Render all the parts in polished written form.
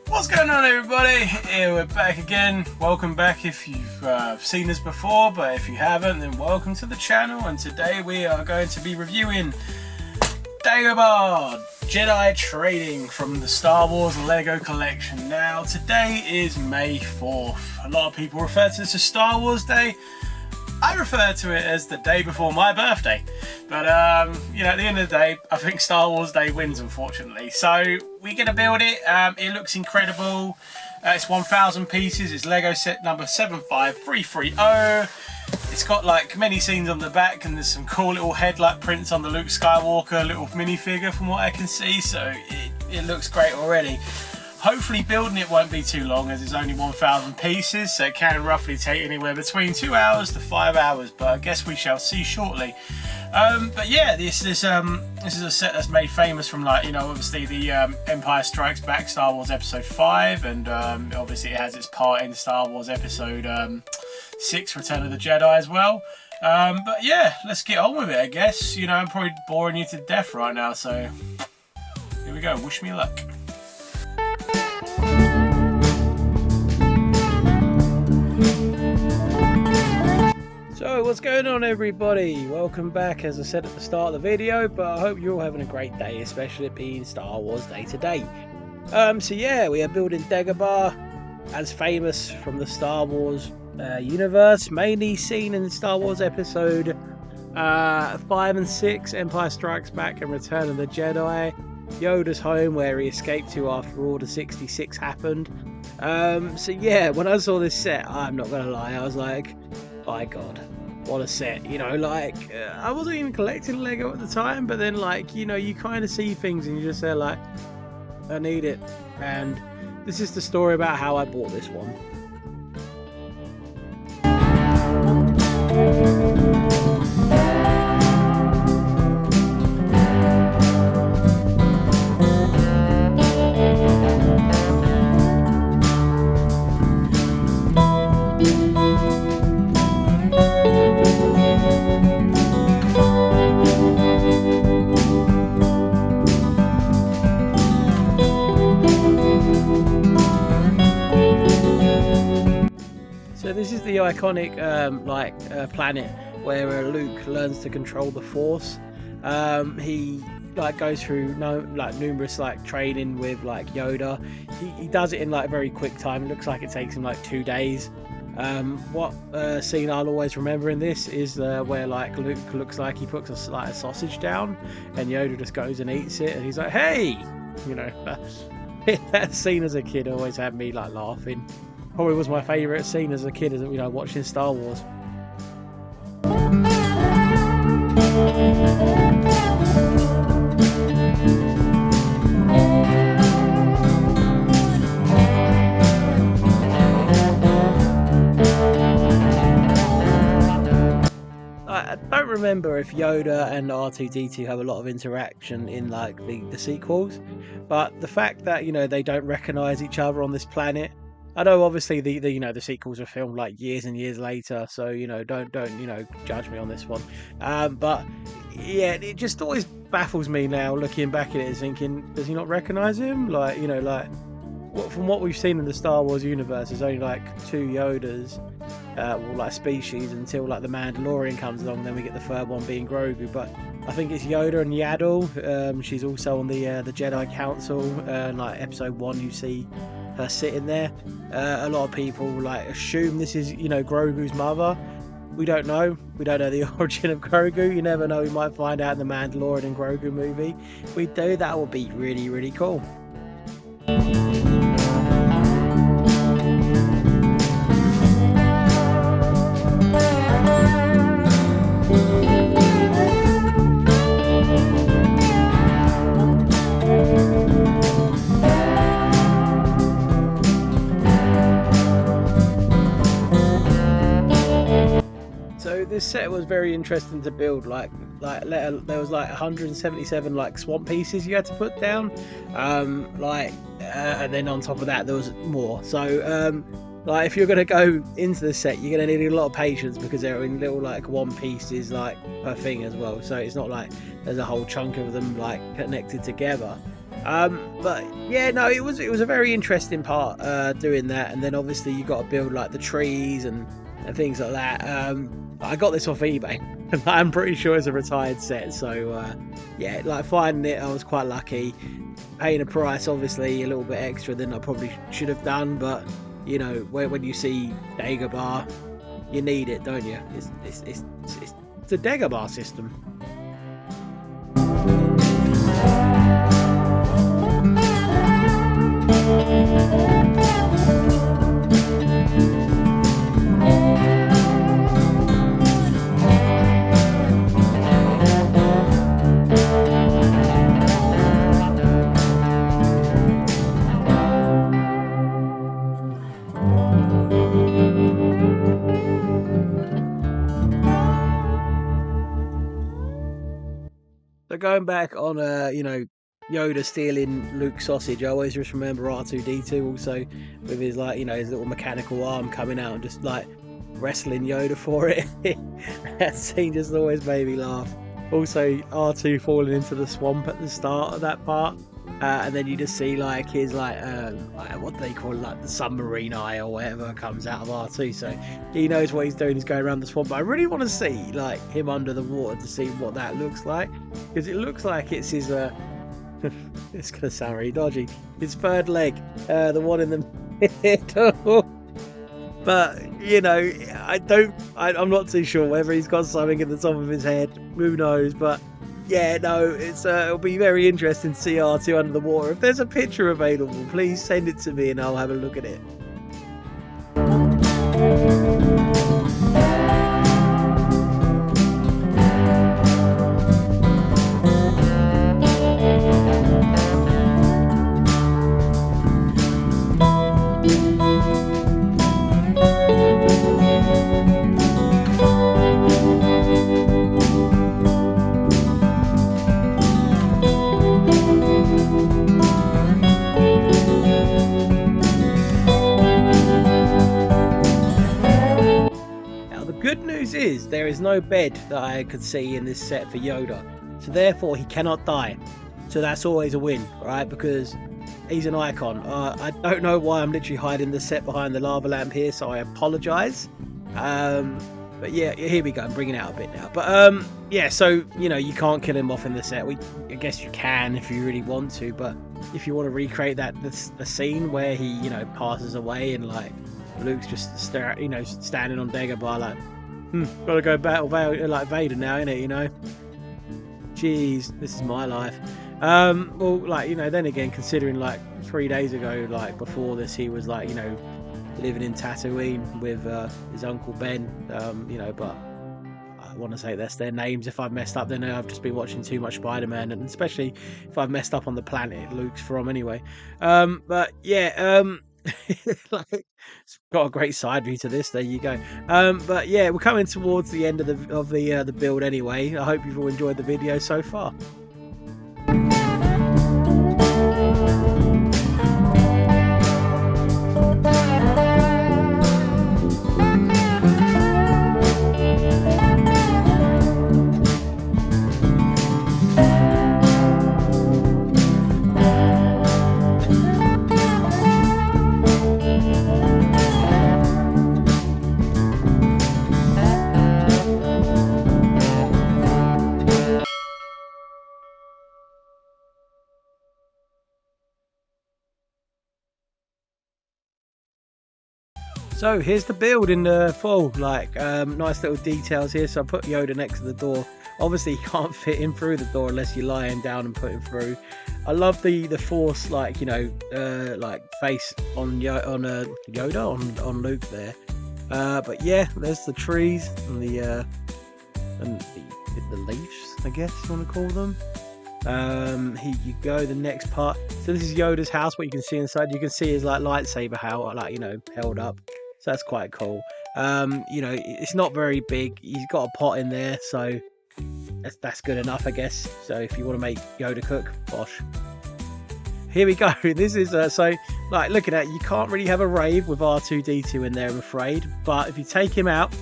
What's going on, everybody? Here we're back again. Welcome back if you've seen us before, but if you haven't, then welcome to the channel. And today we are going to be reviewing Dagobah Jedi Trading from the Star Wars Lego collection. Now, today is May 4th. A lot of people refer to this as Star Wars Day. I refer to it as the day before my birthday. But, you know, at the end of the day, I think Star Wars Day wins, unfortunately. So, we're going to build it. It looks incredible. It's 1,000 pieces. It's Lego set number 75330. It's got, like, many scenes on the back, and there's some cool little head-like prints on the Luke Skywalker little minifigure from what I can see. So, it looks great already. Hopefully building it won't be too long, as it's only 1,000 pieces, so it can roughly take anywhere between 2 hours to 5 hours, but I guess we shall see shortly. But yeah, this is a set that's made famous from, like, you know, obviously the Empire Strikes Back Star Wars Episode 5, and obviously it has its part in Star Wars Episode 6 Return of the Jedi as well. But yeah, let's get on with it, I guess. You know, I'm probably boring you to death right now, so here we go. Wish me luck. So what's going on, everybody? Welcome back, as I said at the start of the video, but I hope you're all having a great day, especially it being Star Wars Day today. So yeah, we are building Dagobah, as famous from the Star Wars universe, mainly seen in Star Wars Episode 5 and 6, Empire Strikes Back and Return of the Jedi. Yoda's home, where he escaped to after Order 66 happened. So yeah, when I saw this set, I'm not gonna lie, I was like, my god, what a set. You know, like, I wasn't even collecting Lego at the time, but then, like, you know, you kind of see things and you just say, like, I need it. And this is the story about how I bought this one. So this is the iconic planet where Luke learns to control the Force. He goes through numerous training with Yoda. He does it in a very quick time. It looks like it takes him 2 days. What scene I'll always remember in this is where Luke looks like he puts a sausage down, and Yoda just goes and eats it, and he's like, "Hey!" You know, that scene as a kid always had me laughing. Probably was my favourite scene as a kid, as watching Star Wars. I don't remember if Yoda and R2-D2 have a lot of interaction in the sequels, but the fact that they don't recognise each other on this planet. I know obviously the sequels are filmed years and years later, so don't judge me on this one. But yeah, it just always baffles me now looking back at it, thinking, does he not recognise him? From what we've seen in the Star Wars universe, there's only 2 Yodas, species, until the Mandalorian comes along. Then we get the third one being Grogu, but I think it's Yoda and Yaddle. She's also on the Jedi Council. Episode 1, you see her sitting there. A lot of people assume this is Grogu's mother. We don't know. We don't know the origin of Grogu. You never know. We might find out in the Mandalorian and Grogu movie. If we do, that would be really, really cool. So this set was very interesting to build. There was 177 swamp pieces you had to put down, and then on top of that there was more. So if you're going to go into the set, you're going to need a lot of patience, because they're in little one pieces per thing as well. So it's not there's a whole chunk of them connected together. But yeah, no, it was a very interesting part doing that, and then obviously you got to build like the trees and things like that. I got this off eBay. I'm pretty sure it's a retired set, so yeah, like finding it, I was quite lucky. Paying a price, obviously a little bit extra than I probably should have done, but you know, when you see Dagobah, you need it, don't you? It's the Dagobah system. So going back on, you know, Yoda stealing Luke's sausage, I always just remember R2-D2 also with his, like, you know, his little mechanical arm coming out and just like wrestling Yoda for it. That scene just always made me laugh. Also, R2 falling into the swamp at the start of that part, and then you just see like his like what do they call it, like the submarine eye or whatever comes out of R2. So he knows what he's doing. He's going around the swamp. But I really want to see like him under the water to see what that looks like, because it looks like it's his it's gonna sound really dodgy, his third leg, the one in the middle. But you know, I'm not too sure whether he's got something in the top of his head. Who knows? But yeah, no, it'll be very interesting to see R2 under the water. If there's a picture available, please send it to me and I'll have a look at it. Good news is there is no bed that I could see in this set for Yoda, so therefore he cannot die. So that's always a win, right? Because he's an icon. I don't know why I'm literally hiding the set behind the lava lamp here, so I apologise. But yeah, here we go. I'm bringing it out a bit now. But yeah, so you know, you can't kill him off in the set. I guess you can if you really want to, but if you want to recreate the scene where he, you know, passes away and like Luke's just standing on Dagobah like, gotta go battle like Vader now, innit, you know? Jeez, this is my life. Well, like, you know, then again, considering like 3 days ago, like before this, he was like, you know, living in Tatooine with his uncle Ben, you know, but I want to say that's their names. If I've messed up, then I've just been watching too much Spider-Man, and especially if I've messed up on the planet Luke's from anyway. But yeah, like, it's got a great side view to this. There you go. But yeah, we're coming towards the end of the build anyway. I hope you've all enjoyed the video so far. So here's the build in the full, like nice little details here. So I put Yoda next to the door. Obviously you can't fit him through the door unless you lie him down and put him through. I love the Force, like, you know, like face on Yoda on Luke there. But yeah, there's the trees and the leaves, I guess you want to call them. Here you go, the next part. So this is Yoda's house. What you can see inside, you can see his like lightsaber held up. So that's quite cool. You know, it's not very big. He's got a pot in there, so that's good enough, I guess. So if you want to make Yoda cook, bosh. Here we go. This is so like looking at it, you can't really have a rave with R2-D2 in there, I'm afraid. But if you take him out,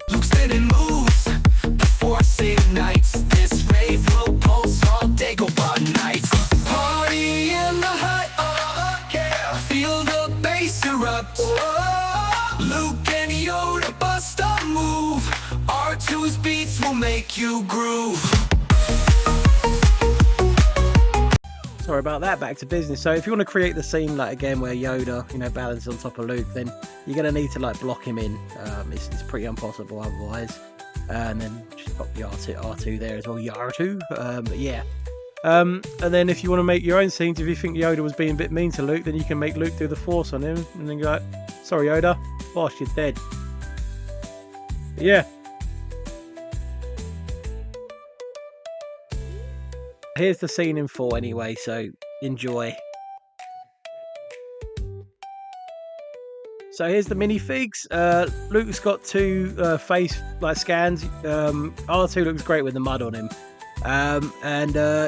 Luke's spinning moves, the Force ignites. This rave will pulse all Dagobah nights. Party erupt. Oh, Luke and Yoda bust a move. R2's beats will make you groove. Sorry about that, back to business. So if you want to create the scene like again where Yoda, you know, balances on top of Luke, then you're going to need to like block him in. It's pretty impossible otherwise. And then just pop the R2 there as well, R2. But yeah. And then if you want to make your own scenes, if you think Yoda was being a bit mean to Luke, then you can make Luke do the Force on him, and then go like, sorry Yoda, boss, you're dead. But yeah. Here's the scene in 4 anyway, so enjoy. So here's the minifigs. Luke's got 2 face like scans. R2 looks great with the mud on him. Yeah,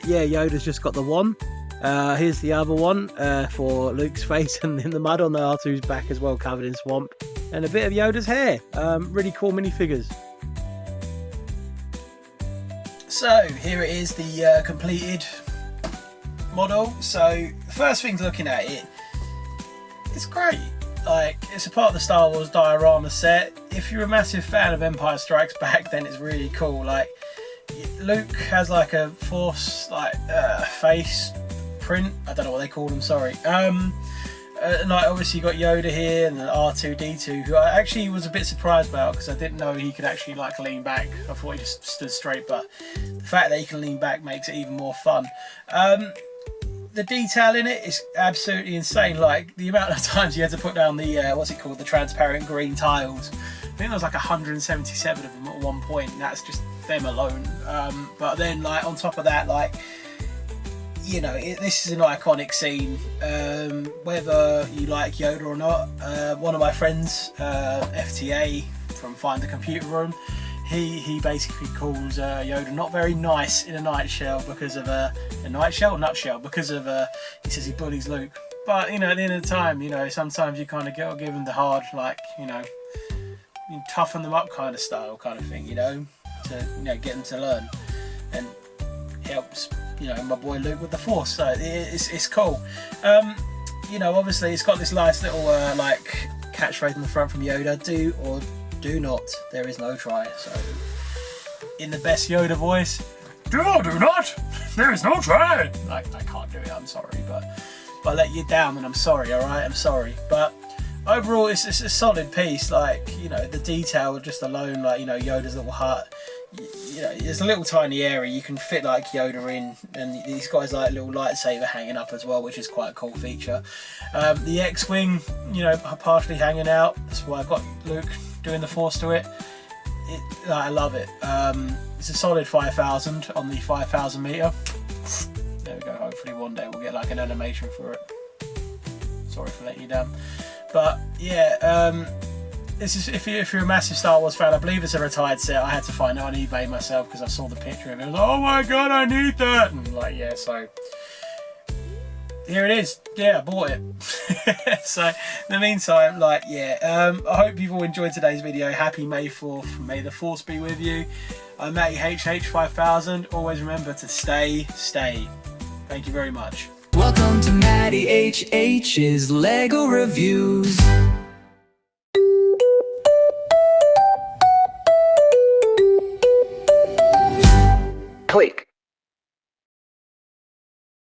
Yoda's just got the one. Here's the other one for Luke's face, and then the mud on the R2's back as well, covered in swamp. And a bit of Yoda's hair. Really cool minifigures. So here it is, the completed model. So the first thing's looking at it, it's great. Like, it's a part of the Star Wars diorama set. If you're a massive fan of Empire Strikes Back, then it's really cool. Like, Luke has like a Force like face print. I don't know what they call them. Sorry. Like obviously you got Yoda here and then R2D2, who I actually was a bit surprised about because I didn't know he could actually like lean back. I thought he just stood straight, but the fact that he can lean back makes it even more fun. The detail in it is absolutely insane. Like the amount of times you had to put down the what's it called, the transparent green tiles. I think there was like 177 of them at one point, and that's just them alone. But then like on top of that, like, you know, this is an iconic scene, whether you like Yoda or not. One of my friends, FTA from Find the Computer Room, he basically calls Yoda not very nice in a nutshell because of because of he says he bullies Luke. But you know, at the end of the time, you know, sometimes you kind of got to give him the hard, like, you know, you toughen them up kind of style kind of thing, you know, to, you know, get them to learn, and helps, you know, my boy Luke with the Force. So it's cool. You know, obviously it's got this nice little like catchphrase in the front from Yoda: do or do not, there is no try. So in the best Yoda voice, do or do not, there is no try. Like, I can't do it, I'm sorry, but if I let you down, then I'm sorry, alright, I'm sorry. But overall it's a solid piece. Like, you know, the detail just alone, like, you know, Yoda's little hut, you know, there's a little tiny area you can fit like Yoda in, and he's got his like little lightsaber hanging up as well, which is quite a cool feature. The X-Wing, you know, partially hanging out, that's why I've got Luke doing the Force to it. I love it. It's a solid 5,000 on the 5,000 meter. There we go, hopefully one day we'll get like an animation for it. Sorry for letting you down. But yeah, this is, if you're a massive Star Wars fan, I believe it's a retired set. I had to find it on eBay myself because I saw the picture of it. I was like, oh my god, I need that! And like, yeah, so here it is. Yeah, I bought it. So in the meantime, like, yeah, I hope you've all enjoyed today's video. Happy May 4th. May the Force be with you. I'm Matty HH5000. Always remember to stay. Thank you very much. Welcome to Matty HH's Lego Reviews. Click.